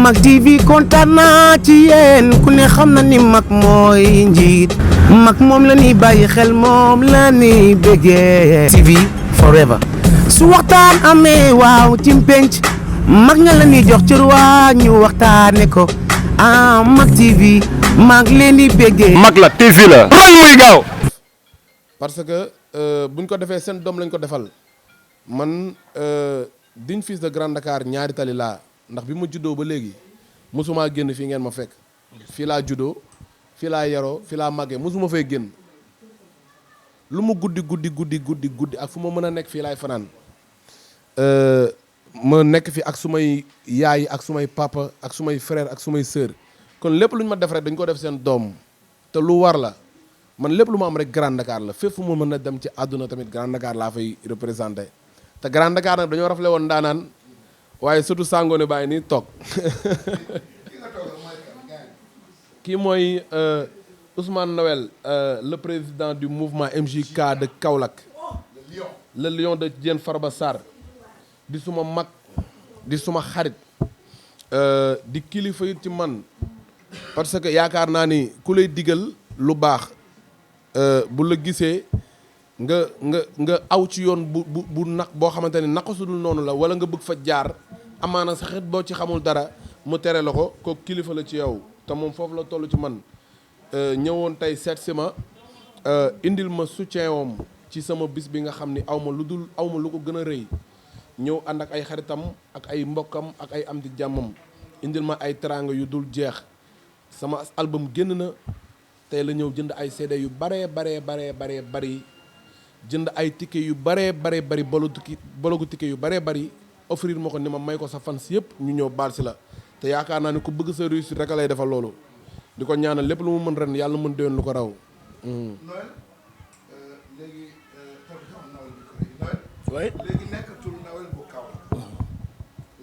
Mak TV kontaan naa ci yéen ku ne xam na ni Mak mooy njiit Mak moom la ni bàyyi xel moom la ni bëggee TV forever su waxtaan amee waaw ci penc Mak nga la ni jox cër waa ñu waxtaane ko Mak TV Mak leen di bëggee Mak la TV la rang muy gaaw parce que buñ ko defee seen doom lañ ko defal man digne fils de Grand Dakar ñaari tali laa ndax bi ma juddoo ba léegi mosuma génn fii ngeen ma fekk fii laa juddoo fii laa yaroo fii laa màggee mosuma fay génn lu mu guddi ak fu ma mën a nekk fii laay fanaan ma nekk fi ak sumay yaay ak sumay papa ak sumay frère ak sumay sœur kon lépp lu ñu ma def rek dañ ko def seen doom te lu war la man lépp lu ma am rek Grand Dakar la fépp fu ma mën a dem ci àdduna tamit Grand Dakar laa fay représenté te Grand Dakar nag dañoo rafle woon ndaanaan waaye surtout Sangoné bàyyi nii toog kii mooy Ousmane Noël le président du mouvement MJK de Kaolack le lion de Diène Farba Sarr di suma mag di suma xarit di kilifa it ci man parce que yaakaar naa ni ku lay digal lu baax bu la gisee nga aw ci yoon bu naq boo xamante ni naka su dul noonu la wala nga bëgg fa jaar amaana sax it boo ci xamul dara mu tere la ko kilifa la ci yow te moom foofu la toll ci man ñëwoon tey seet si ma indil ma soutien wam ci sama bis bi nga xam ni aw ma lu ko gën a rëy ñëw ànd ak ay xaritam ak ay mbokkam ak ay am di jàmmam indil ma ay teraanga yu dul jeex sama album génn na tey la ñëw jënd ay CD yu baree bari jënd ay ticket yu baree bari bologu ticket yu baree bari offrir ma ko ni ma may ko sa fans yëpp ñu ñëw baal si la te yaakaar naa ni ku bëgg sa réussite rek a lay defal loolu di ko ñaanal lépp lu mu mën ren yàlla mën déwén lu ko raw. léegi nekkatul Noël bu kaw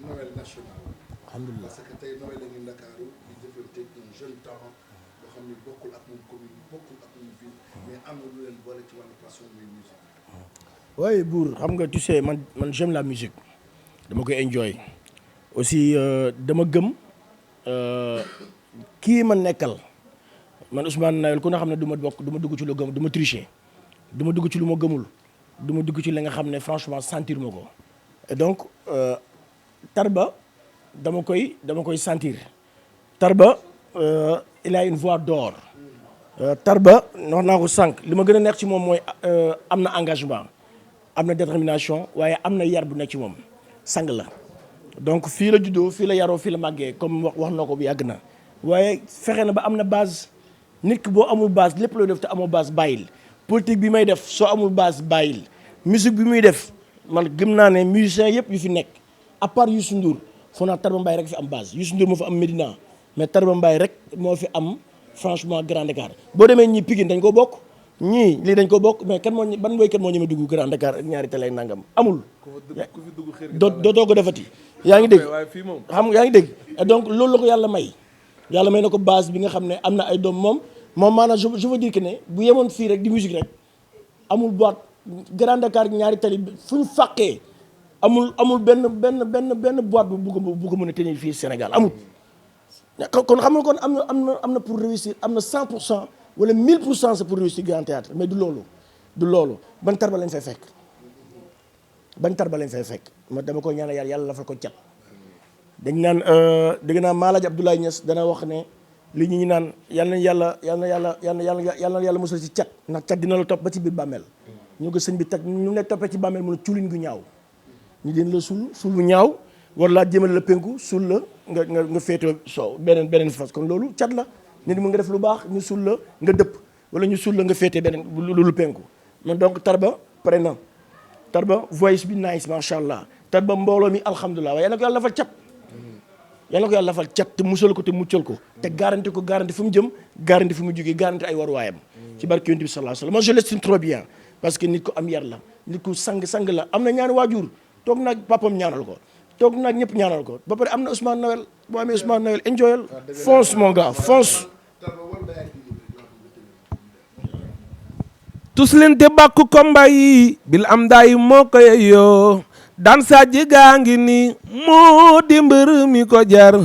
Noël national. alhamdulilah parce que tey Noël la ngi Ndakaaru di jëfante un jeune talent boo xam ne bokkul ak moom commune bokkul ak moom ville mais am na lu leen boole ci wàllu passion muy musique. oui Bour xam nga tu sais man j'aime la musique dama koy enjoy aussi dama gëm kii ma nekkal man Ousmane Noël ku na xam ne du ma dugg ci lu gëm du ma tricher du ma dugg ci lu ma gëmul du ma dugg ci li nga xam ne franchement sentir ma ko et donc Tarba dama koy sentir Tarba il a une voix d'or Tarba wax naa ko sànq li ma gën a neex ci moom mooy am na engagement am na détermination waaye am na yar bu nekk ci moom sang la donc fii la juddoo fii la yaroo fii la màggee comme wax na ko bu yàgg na waaye fexe na ba am na base nit ki boo amul base lépp looy def te amoo base bàyyil politique bi may def soo amul base bàyyil musique bi muy def man gëm naa ne musiciens yëpp yu fi nekk à part Youssou Ndour foo naa Tarba Mbaye rek fi am base Youssou Ndour moo fi am Médina mais Tarba Mbaye rek moo fi am franchement Grand Dakar boo demee ñii Pikine dañ ko bokk ñii lii dañ ko bokk mais ban woykat moo ñëme dugg Grand Dakar ak ñaari télé nangam amul dootoo ko defati yaa ngi dégg yaa ngi dégg donc loolu la ko yàlla may na ko base bi nga xam ne am na ay doom moom maanaam je veux dire que ne bu yemoon fii rek di musique rek amul boîte Grand Dakar ñaari tali fu ñu fàqee amul benn boîte bu ko mën a tenir fii Sénégal amul kon xam nga kon am na pour réussir am na 100% wala 1000% c'est pour réussir Grand Théâtre mais du loolu ban Tarba lañ fay fekk ma dama koy ñaanal yàlla la fa ko cat dañ naan dégg naa Maalaji Abdoulaye Niass dana wax ne li ñu naan yal na yàlla musal ci cat ndax cat dina la topp ba ci biir bàmmeel ñu ko sëñ bi teg ñu ne toppee ci bàmmeel mun a culin gu ñaaw ñu den la suul bu ñaaw war laa jëmale la penku suul la nga féetoo soow beneen fas kon loolu cat la nit mu nga def lu baax ñu suul la nga dëpp wala ñu suul la nga féetee beneen lu penku man donc Tarba pare na Tarba voice bi nice macha allah Tarba mbooloo mi alhamdulilah waaye yal na ko yàlla defal cat yàlla ko yàlla defal cat te musal ko te muccal ko te garanti fu mu jëm garanti fu mu jógee garanti ay waruwaayam ci barke Yonent bi sallallahu alayhi wasallam moi je l'estime trop bien parce que nit ko am yar la nit ko sang la am na ñaari waajur toog naag papam ñaanal ko toog naag ñëpp ñaanal ko ba pare am na Ousmane Noël boo amee Ousmane Noël enjoyal fonce mon gars fonce tus leen te bàkku komba yi bil am daay moo ko yeyoo daan sajji gaa ngi ni moo di mbër mi ko jar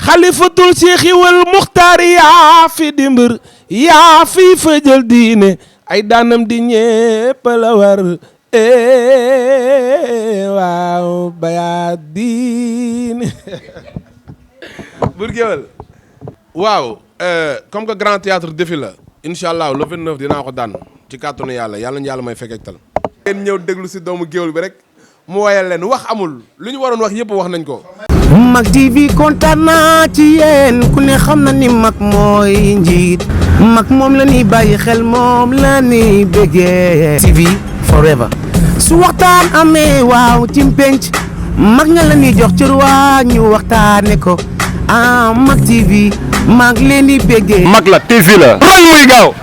xalifatul si xiwal muxtaar yaa fi di mbër yaa fi fëjal diine ay daanam di ñépp la war waaw bayaa diine bur géwal waaw comme que grand théâtre défi la incha allah le 29 dinaa ko daan ci kàttanu yàlla yàlla ñu yàlla may fekk ak tal ngeen ñëw déglu si doomu géwal bi rek mu woyal leen wax amul lu ñu waroon wax yëpp wax nañ ko. Mak TV kontaan naa ci yéen ku ne xam na ni Mak mooy njiit Mak moom la ñuy bàyyi xel moom la ñuy bëggee TV forever su waxtaan amee waaw ci penc Mak nga la ñuy jox cër waa ñu waxtaane ko Mak TV Mak leen di bëggee Mak la TV la. muy gaaw.